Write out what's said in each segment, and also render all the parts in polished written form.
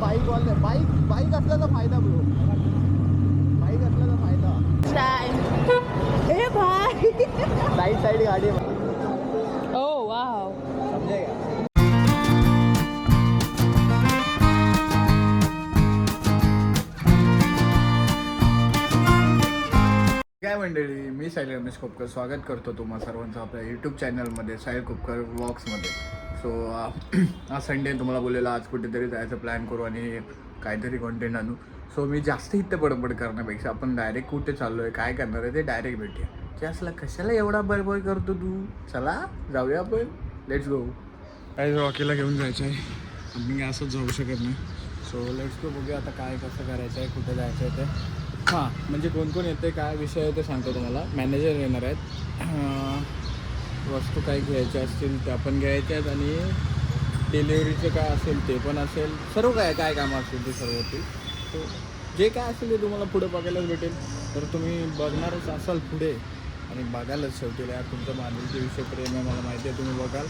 Bike वाले bike असल्याचा फायदा ब्रो, बाईक असल्याचा फायदा. ए भाई साईड गाडी आहे. ओ वाव. समजे का? काय मंडळी, मी साहिल रमेश खोपकर स्वागत करतो तुम्हा सर्वांचं आपल्या यूट्यूब चॅनलमध्ये, साहिल खोपकर व्लॉग्समध्ये. सो आज संडे, तुम्हाला बोललेलं आज कुठेतरी जायचं प्लॅन करू आणि काहीतरी कॉन्टेंट आणू. सो मी जास्त इथं बडबड करण्यापेक्षा आपण डायरेक्ट कुठे चाललो आहे, काय करणार आहे ते डायरेक्ट भेटूया. ते असला कशाला एवढा बडबड करतो तू, चला जाऊया आपण, लेट्स गो. काय रॉकीला घेऊन जायचं आहे, मी असंच जाऊ शकत नाही. सो लेट्स गो, बघूया आता काय कसं करायचं आहे, कुठे जायचं आहे ते. हां, म्हणजे कोण कोण येते, काय विषय आहे ते सांगतो तुम्हाला. मॅनेजर येणार आहेत, वस्तू काय घ्यायच्या असतील त्या पण घ्यायच्या आहेत आणि डिलेवरीचं काय असेल ते पण असेल, सर्व काय कामं असतील ते सर्व होतील. तो जे काय असेल ते तुम्हाला पुढे बघायलाच भेटेल. तर तुम्ही बघणारच असाल पुढे आणि बघायलाच शेवटी यार, तुमचं बांधिलचे विषय प्रेम आहे, मला माहिती आहे तुम्ही बघाल.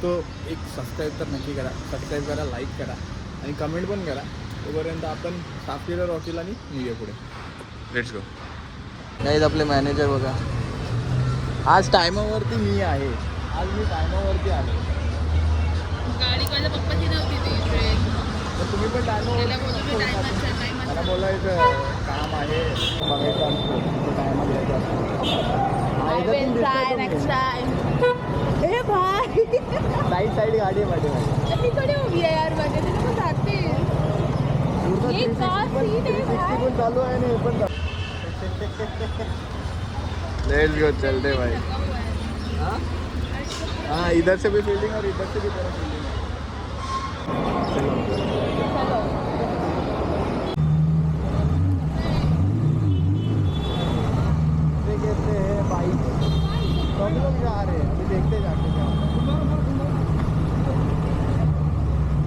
तो एक सबस्क्राईब तर नक्की करा, सबस्क्राईब करा, लाईक करा आणि कमेंट पण करा. तोपर्यंत आपण साफ केलं रॉकीला आणि निघूया पुढे. Let's go. गाईज आपले मॅनेजर बघा, आज टायमावरती मी आहे, आज मी टायमावरती आलो. गाडी माझ्या पप्पाची नव्हती ती ट्रेन, तर तुम्ही पण टायमावर, मला बोलायचं काम आहे, बघायचं असतो टायमात यायचं असतं. ए भाई साईड गाडी आहे माझी. मी कडे उभी आहे यार, माझ्या तिथे पण जाते. ये कार सीट है भाई, पण चालू आहे ना, पण लेट्स गो, चलते भाई. हाँ, इधर से भी फील्डिंग और इधर से भी तरह फील्डिंग है. कहते हैं बाइक, सब लोग जा रहे हैं, अभी देखते जाके क्या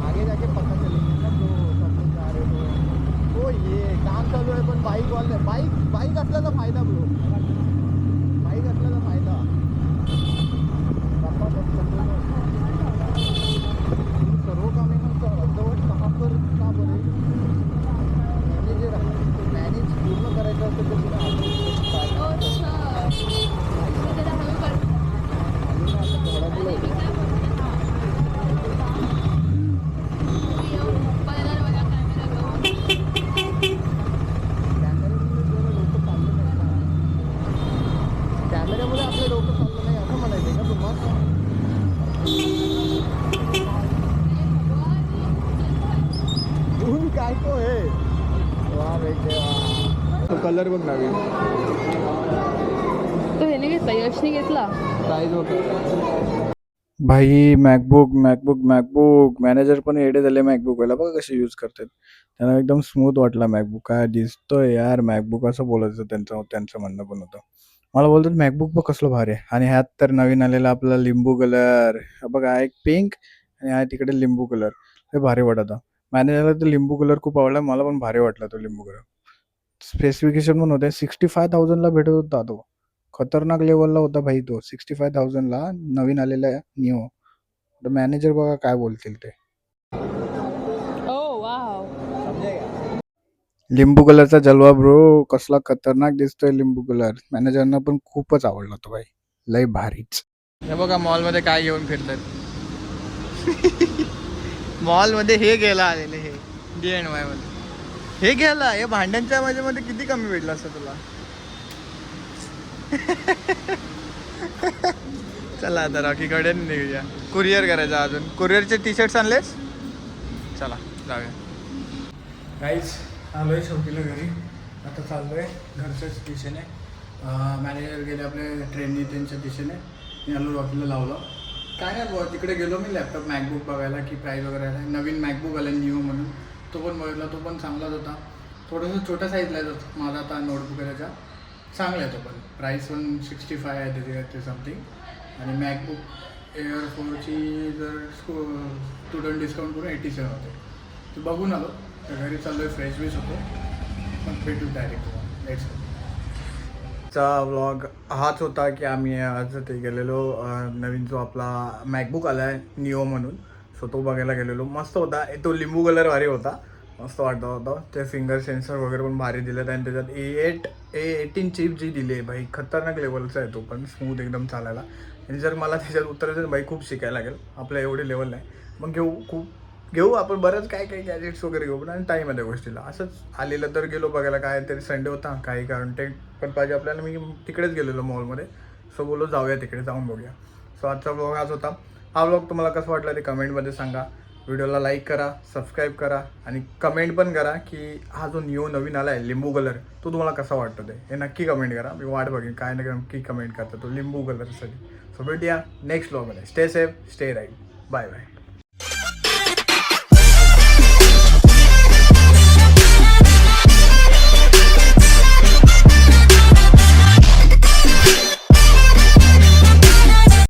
आगे जाके पता चलेंगे ना. तो सब लोग जा रहे हो, तो ये काम चालू आहे, पण बाईक वाले बाईक असल्याचा फायदा ब्रो, बाईक असल्याचा फायदा. सर्व कामे अर्धवट कहा पर का बरे मॅनेज पूर्ण करायचं असेल तर तुला कॅमेऱ्यामध्ये आपलं डोकं चाललं नाही असं म्हणायचं का तुम्हाला. ऊन काय तो आहे, वा बेटे वा. तो कलर बघ नवीन, तो ह्याने घेतला, यशने घेतला. प्राईज होतं भाई. मॅकबुक मॅनेजर पण एडे झाले मॅकबुक व्हायला. बघा कसे यूज करतात, त्यांना एकदम स्मूथ वाटला मॅकबुक. काय दिसतोय यार मॅकबुक, असं बोलायचं त्यांचं म्हणणं पण होतं. मला बोलतात मॅकबुक बघ कसलं भारी आहे. आणि ह्यात तर नवीन आलेला आपला लिंबू कलर बघा, एक पिंक आणि आहे तिकडे लिंबू कलर, हे भारी वाटत. मॅनेजरला तर लिंबू कलर खूप आवडला, मला पण भारी वाटला तो लिंबू कलर. स्पेसिफिकेशन पण होते, 65,000ला भेटत होता तो, खतरनाक लेवलला होता भाई तो. 65,000ला नवीन आलेला निओ. तर मॅनेजर बघा काय बोलतील ते. ओ वाव. लिंबू कलरचा जलवा ब्रो, कसला खतरनाक दिसतोय लिंबू कलर. मॅनेजरना पण खूपच आवडला तो भाई, लय भारीच. हे बघा मॉलमध्ये काय घेऊन फिरतात. मॉलमध्ये हे घ्यायला आलेले, हे DNY मध्ये हे घ्यायला, हे भांड्यांच्या मध्ये किती कमी भेटलं असतं तुला. चला आता रॉकीकडे निघूया, कुरिअर करायचं. अजून कुरिअरचे टी-शर्ट्स आणलेस, चला जाऊया. काहीच आलोय शेवटीला घरी, आता चाललोय घरच्याच दिशेने. मॅनेजर गेले आपले ट्रेननी, त्यांच्या दिशेने. मी आलो रॉकीला लावलं. काय नाही बुवा, तिकडे गेलो मी लॅपटॉप मॅकबुक बघायला की प्राईस वगैरे आहे. नवीन मॅकबुक आला न्यू म्हणून, तो पण बघितला, तो पण चांगलाच होता. थोडंसं छोट्या साईजला आहे माझा आता नोटबुक आहे त्याचा, चांगला आहे तो पण. प्राईस पण 65 आहे ते समथिंग. आणि मॅकबुक एअर 4ची जर स्टुडंट डिस्काउंट करून 87 होते. ते बघून आलो, तर घरी चाललो आहे, फ्रेश बीच होतो, मग भेटू डायरेक्ट. Let's go. चा व्लॉग हाच होता की आम्ही आज ते गेलेलो, नवीन जो आपला मॅकबुक आला आहे निओ म्हणून, सो तो बघायला गेलेलो. मस्त होता तो, लिंबू कलर भारी होता. मस्त वाटत होतं. ते फिंगर सेन्सर वगैरे पण भारी दिलेत आणि त्याच्यात A18 चिप जी दिली आहे भाई, खतरनाक लेवलचा आहे तो पण, स्मूथ एकदम चालायला. आणि जर मला त्याच्यात उतरायचं भाई खूप शिकायला लागेल, आपल्या एवढे लेवल नाही. मग घेऊ आपण बरंच काय काय गॅजेट्स वगैरे घेऊ, पण आणि टाईम आहे त्या गोष्टीला. असंच आलेलं तर गेलो बघायला, काय तरी संडे होता, काही कंटेंट पण पाहिजे आपल्याला. मी तिकडेच गेलेलो मॉलमध्ये, सो बोलो जाऊया तिकडे, जाऊन बघूया. सो आजचा ब्लॉग हाच होता. हा ब्लॉग तुम्हाला कसा वाटला ते कमेंटमध्ये सांगा. व्हिडिओला लाईक करा, सबस्क्राईब करा आणि कमेंट पण करा की हा जो नवीन आला आहे लिंबू कलर, तो तुम्हाला कसा वाटतो ते, हे नक्की कमेंट करा. मी वाट बघेन काय नक्की कमेंट करता तो लिंबू कलरसाठी. सो भेटूया नेक्स्ट ब्लॉगमध्ये. Stay safe, stay right, bye bye.